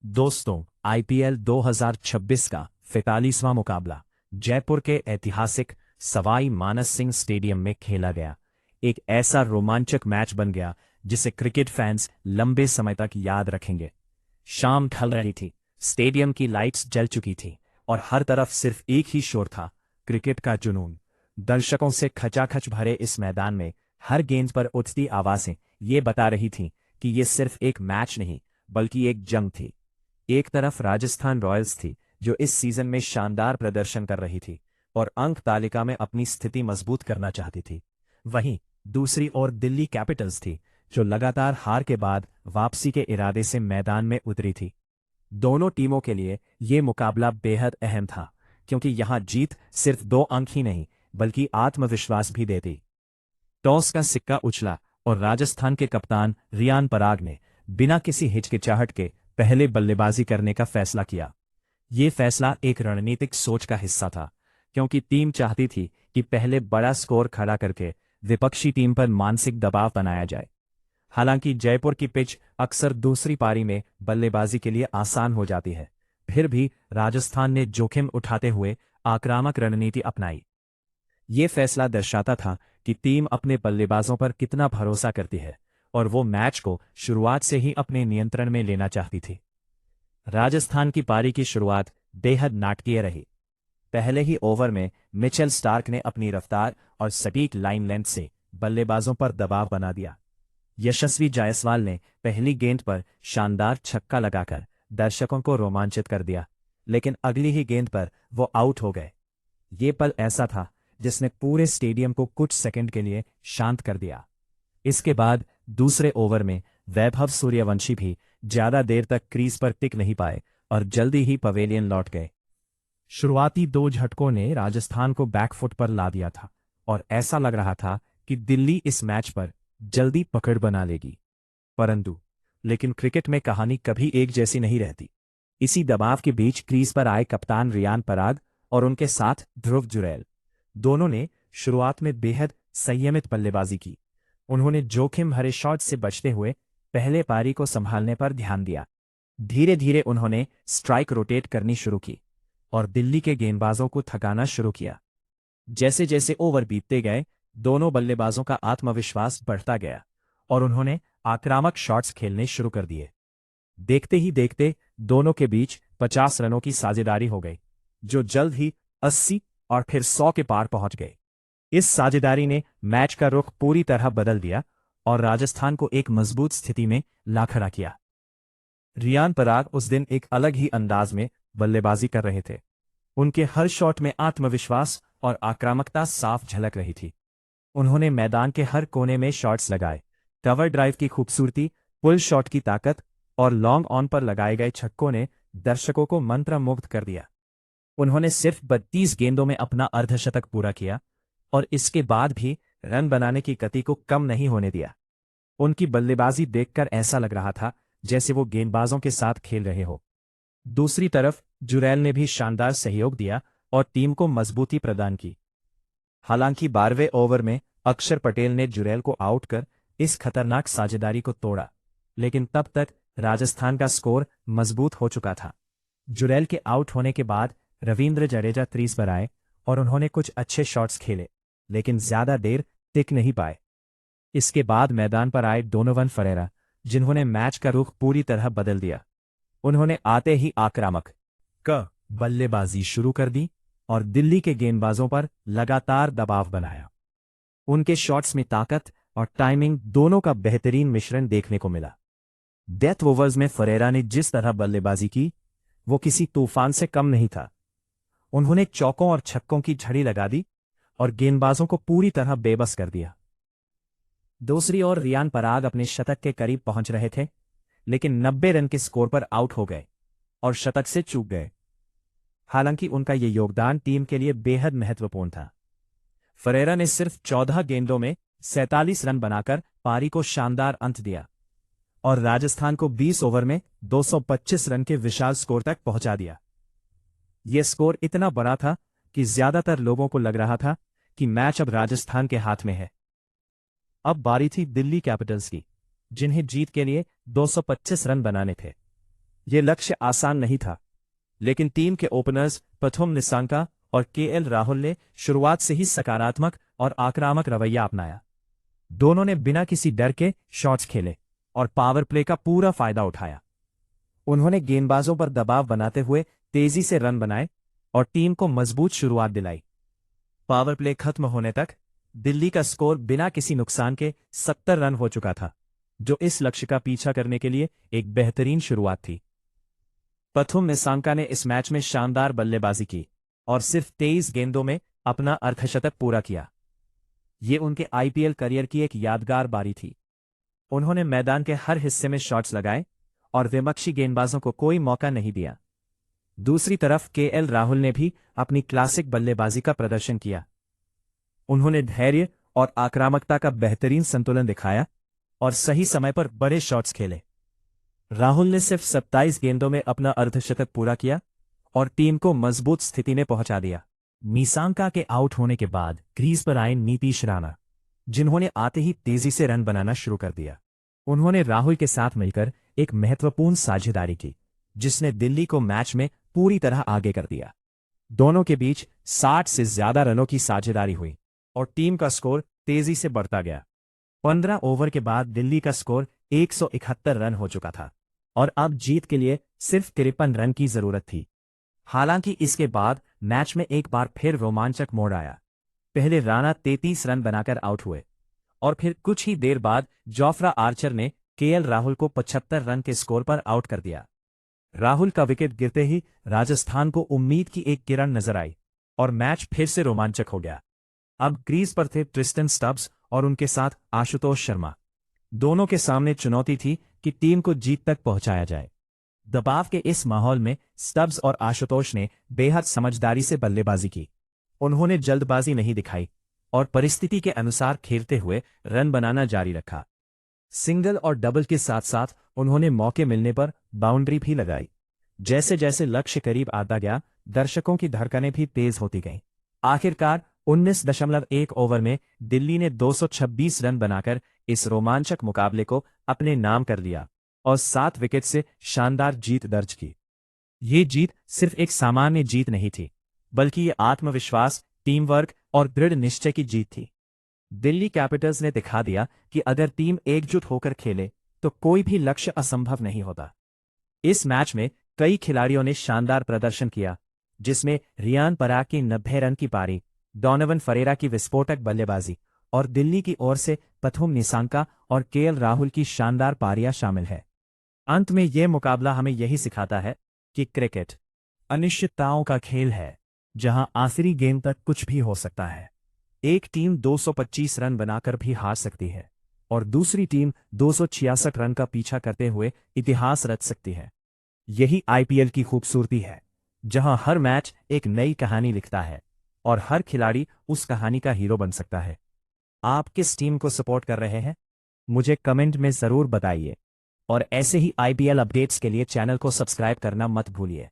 दोस्तों, आईपीएल 2026 का 45वां मुकाबला जयपुर के ऐतिहासिक सवाई मानस सिंह स्टेडियम में खेला गया। एक ऐसा रोमांचक मैच बन गया जिसे क्रिकेट फैंस लंबे समय तक याद रखेंगे। शाम ढल रही थी, स्टेडियम की लाइट्स जल चुकी थी और हर तरफ सिर्फ एक ही शोर था, क्रिकेट का जुनून। दर्शकों से खचाखच भरे इस मैदान में हर गेंद पर उठती आवाजें ये बता रही थीं कि ये सिर्फ एक मैच नहीं बल्कि एक जंग थी। एक तरफ राजस्थान रॉयल्स थी जो इस सीजन में शानदार प्रदर्शन कर रही थी और अंक तालिका में अपनी स्थिति मजबूत करना चाहती थी। वहीं दूसरी ओर दिल्ली कैपिटल्स थी जो लगातार हार के बाद वापसी के इरादे से मैदान में उतरी थी। दोनों टीमों के लिए ये मुकाबला बेहद अहम था क्योंकि यहां जीत सिर्फ 2 अंक ही नहीं बल्कि आत्मविश्वास भी देती। टॉस का सिक्का उछला और राजस्थान के कप्तान रियान पराग ने बिना किसी हिचकिचाहट के पहले बल्लेबाजी करने का फैसला किया। ये फैसला एक रणनीतिक सोच का हिस्सा था क्योंकि टीम चाहती थी कि पहले बड़ा स्कोर खड़ा करके विपक्षी टीम पर मानसिक दबाव बनाया जाए। हालांकि जयपुर की पिच अक्सर दूसरी पारी में बल्लेबाजी के लिए आसान हो जाती है, फिर भी राजस्थान ने जोखिम उठाते हुए आक्रामक रणनीति अपनाई। ये फैसला दर्शाता था कि टीम अपने बल्लेबाजों पर कितना भरोसा करती है और वो मैच को शुरुआत से ही अपने नियंत्रण में लेना चाहती थी। राजस्थान की पारी की शुरुआत बेहद नाटकीय रही। पहले ही ओवर में मिचेल स्टार्क ने अपनी रफ्तार और सटीक लाइन लेंथ से बल्लेबाजों पर दबाव बना दिया। यशस्वी जायसवाल ने पहली गेंद पर शानदार छक्का लगाकर दर्शकों को रोमांचित कर दिया, लेकिन अगली ही गेंद पर वो आउट हो गए। ये पल ऐसा था जिसने पूरे स्टेडियम को कुछ सेकंड के लिए शांत कर दिया। इसके बाद दूसरे ओवर में वैभव सूर्यवंशी भी ज्यादा देर तक क्रीज पर टिक नहीं पाए और जल्दी ही पवेलियन लौट गए। शुरुआती 2 झटकों ने राजस्थान को बैकफुट पर ला दिया था और ऐसा लग रहा था कि दिल्ली इस मैच पर जल्दी पकड़ बना लेगी। लेकिन क्रिकेट में कहानी कभी एक जैसी नहीं रहती। इसी दबाव के बीच क्रीज पर आए कप्तान रियान पराग और उनके साथ ध्रुव जुरैल। दोनों ने शुरुआत में बेहद संयमित बल्लेबाजी की। उन्होंने जोखिम भरे शॉट से बचते हुए पहले पारी को संभालने पर ध्यान दिया। धीरे धीरे उन्होंने स्ट्राइक रोटेट करनी शुरू की और दिल्ली के गेंदबाजों को थकाना शुरू किया। जैसे जैसे ओवर बीतते गए, दोनों बल्लेबाजों का आत्मविश्वास बढ़ता गया और उन्होंने आक्रामक शॉट्स खेलने शुरू कर दिए। देखते ही देखते दोनों के बीच 50 रनों की साझेदारी हो गई, जो जल्द ही 80 और फिर 100 के पार पहुंच गए। इस साझेदारी ने मैच का रुख पूरी तरह बदल दिया और राजस्थान को एक मजबूत स्थिति में ला खड़ा किया। रियान पराग उस दिन एक अलग ही अंदाज में बल्लेबाजी कर रहे थे। उनके हर शॉट में आत्मविश्वास और आक्रामकता साफ झलक रही थी। उन्होंने मैदान के हर कोने में शॉट्स लगाए। कवर ड्राइव की खूबसूरती, पुल शॉट की ताकत और लॉन्ग ऑन पर लगाए गए छक्कों ने दर्शकों को मंत्रमुग्ध कर दिया। उन्होंने सिर्फ 32 गेंदों में अपना अर्धशतक पूरा किया और इसके बाद भी रन बनाने की गति को कम नहीं होने दिया। उनकी बल्लेबाजी देखकर ऐसा लग रहा था जैसे वो गेंदबाजों के साथ खेल रहे हो। दूसरी तरफ जुरैल ने भी शानदार सहयोग दिया और टीम को मजबूती प्रदान की। हालांकि 12वें ओवर में अक्षर पटेल ने जुरैल को आउट कर इस खतरनाक साझेदारी को तोड़ा, लेकिन तब तक राजस्थान का स्कोर मजबूत हो चुका था। जुरैल के आउट होने के बाद रवींद्र जडेजा क्रीज पर आए और उन्होंने कुछ अच्छे शॉट्स खेले, लेकिन ज्यादा देर टिक नहीं पाए। इसके बाद मैदान पर आए डोनोवन फरेरा, जिन्होंने मैच का रुख पूरी तरह बदल दिया। उन्होंने आते ही आक्रामक बल्लेबाजी शुरू कर दी और दिल्ली के गेंदबाजों पर लगातार दबाव बनाया। उनके शॉट्स में ताकत और टाइमिंग दोनों का बेहतरीन मिश्रण देखने को मिला। डेथ ओवर्स में फरेरा ने जिस तरह बल्लेबाजी की, वो किसी तूफान से कम नहीं था। उन्होंने चौकों और छक्कों की झड़ी लगा दी और गेंदबाजों को पूरी तरह बेबस कर दिया। दूसरी ओर रियान पराग अपने शतक के करीब पहुंच रहे थे, लेकिन 90 रन के स्कोर पर आउट हो गए और शतक से चूक गए। हालांकि उनका ये योगदान टीम के लिए बेहद महत्वपूर्ण था। फरेरा ने सिर्फ 14 गेंदों में 47 रन बनाकर पारी को शानदार अंत दिया और राजस्थान को 20 ओवर में 225 रन के विशाल स्कोर तक पहुंचा दिया। यह स्कोर इतना बड़ा था कि ज्यादातर लोगों को लग रहा था कि मैच अब राजस्थान के हाथ में है। अब बारी थी दिल्ली कैपिटल्स की, जिन्हें जीत के लिए 225 रन बनाने थे। ये लक्ष्य आसान नहीं था, लेकिन टीम के ओपनर्स पथुम निसांका और केएल राहुल ने शुरुआत से ही सकारात्मक और आक्रामक रवैया अपनाया। दोनों ने बिना किसी डर के शॉट्स खेले और पावर प्ले का पूरा फायदा उठाया। उन्होंने गेंदबाजों पर दबाव बनाते हुए तेजी से रन बनाए और टीम को मजबूत शुरुआत दिलाई। पावर प्ले खत्म होने तक दिल्ली का स्कोर बिना किसी नुकसान के 70 रन हो चुका था, जो इस लक्ष्य का पीछा करने के लिए एक बेहतरीन शुरुआत थी। पथुम निसांका ने इस मैच में शानदार बल्लेबाजी की और सिर्फ 23 गेंदों में अपना अर्धशतक पूरा किया। ये उनके आईपीएल करियर की एक यादगार बारी थी। उन्होंने मैदान के हर हिस्से में शॉट्स लगाए और विपक्षी गेंदबाजों को कोई मौका नहीं दिया। दूसरी तरफ केएल राहुल ने भी अपनी क्लासिक बल्लेबाजी का प्रदर्शन किया। उन्होंने धैर्य और आक्रामकता का बेहतरीन संतुलन दिखाया और सही समय पर बड़े शॉट्स खेले। राहुल ने सिर्फ 27 गेंदों में अपना अर्धशतक पूरा किया और टीम को मजबूत स्थिति में पहुंचा दिया। निसांका के आउट होने के बाद क्रीज पर आए नीतीश राणा, जिन्होंने आते ही तेजी से रन बनाना शुरू कर दिया। उन्होंने राहुल के साथ मिलकर एक महत्वपूर्ण साझेदारी की, जिसने दिल्ली को मैच में पूरी तरह आगे कर दिया। दोनों के बीच 60 से ज्यादा रनों की साझेदारी हुई और टीम का स्कोर तेजी से बढ़ता गया। 15 ओवर के बाद दिल्ली का स्कोर 171 रन हो चुका था और अब जीत के लिए सिर्फ 53 रन की जरूरत थी। हालांकि इसके बाद मैच में एक बार फिर रोमांचक मोड़ आया। पहले राणा 33 रन बनाकर आउट हुए और फिर कुछ ही देर बाद जोफ्रा आर्चर ने केएल राहुल को 75 रन के स्कोर पर आउट कर दिया। राहुल का विकेट गिरते ही राजस्थान को उम्मीद की एक किरण नजर आई और मैच फिर से रोमांचक हो गया। अब क्रीज पर थे ट्रिस्टन स्टब्स और उनके साथ आशुतोष शर्मा। दोनों के सामने चुनौती थी कि टीम को जीत तक पहुंचाया जाए। दबाव के इस माहौल में स्टब्स और आशुतोष ने बेहद समझदारी से बल्लेबाजी की। उन्होंने जल्दबाजी नहीं दिखाई और परिस्थिति के अनुसार खेलते हुए रन बनाना जारी रखा। सिंगल और डबल के साथ साथ उन्होंने मौके मिलने पर बाउंड्री भी लगाई। जैसे जैसे लक्ष्य करीब आता गया, दर्शकों की धड़कनें भी तेज होती गईं। आखिरकार 19.1 ओवर में दिल्ली ने 226 रन बनाकर इस रोमांचक मुकाबले को अपने नाम कर लिया और 7 विकेट से शानदार जीत दर्ज की। ये जीत सिर्फ एक सामान्य जीत नहीं थी, बल्कि ये आत्मविश्वास, टीम वर्क और दृढ़ निश्चय की जीत थी। दिल्ली कैपिटल्स ने दिखा दिया कि अगर टीम एकजुट होकर खेले तो कोई भी लक्ष्य असंभव नहीं होता। इस मैच में कई खिलाड़ियों ने शानदार प्रदर्शन किया, जिसमें रियान पराग की 90 रन की पारी, डोनोवन फरेरा की विस्फोटक बल्लेबाजी और दिल्ली की ओर से पथुम निसांका और केएल राहुल की शानदार पारियां शामिल है। अंत में यह मुकाबला हमें यही सिखाता है कि क्रिकेट अनिश्चितताओं का खेल है, जहां आखिरी गेंद तक कुछ भी हो सकता है। एक टीम 225 रन बनाकर भी हार सकती है और दूसरी टीम 266 रन का पीछा करते हुए इतिहास रच सकती है। यही आईपीएल की खूबसूरती है, जहां हर मैच एक नई कहानी लिखता है और हर खिलाड़ी उस कहानी का हीरो बन सकता है। आप किस टीम को सपोर्ट कर रहे हैं? मुझे कमेंट में जरूर बताइए और ऐसे ही आईपीएल अपडेट्स के लिए चैनल को सब्सक्राइब करना मत भूलिए।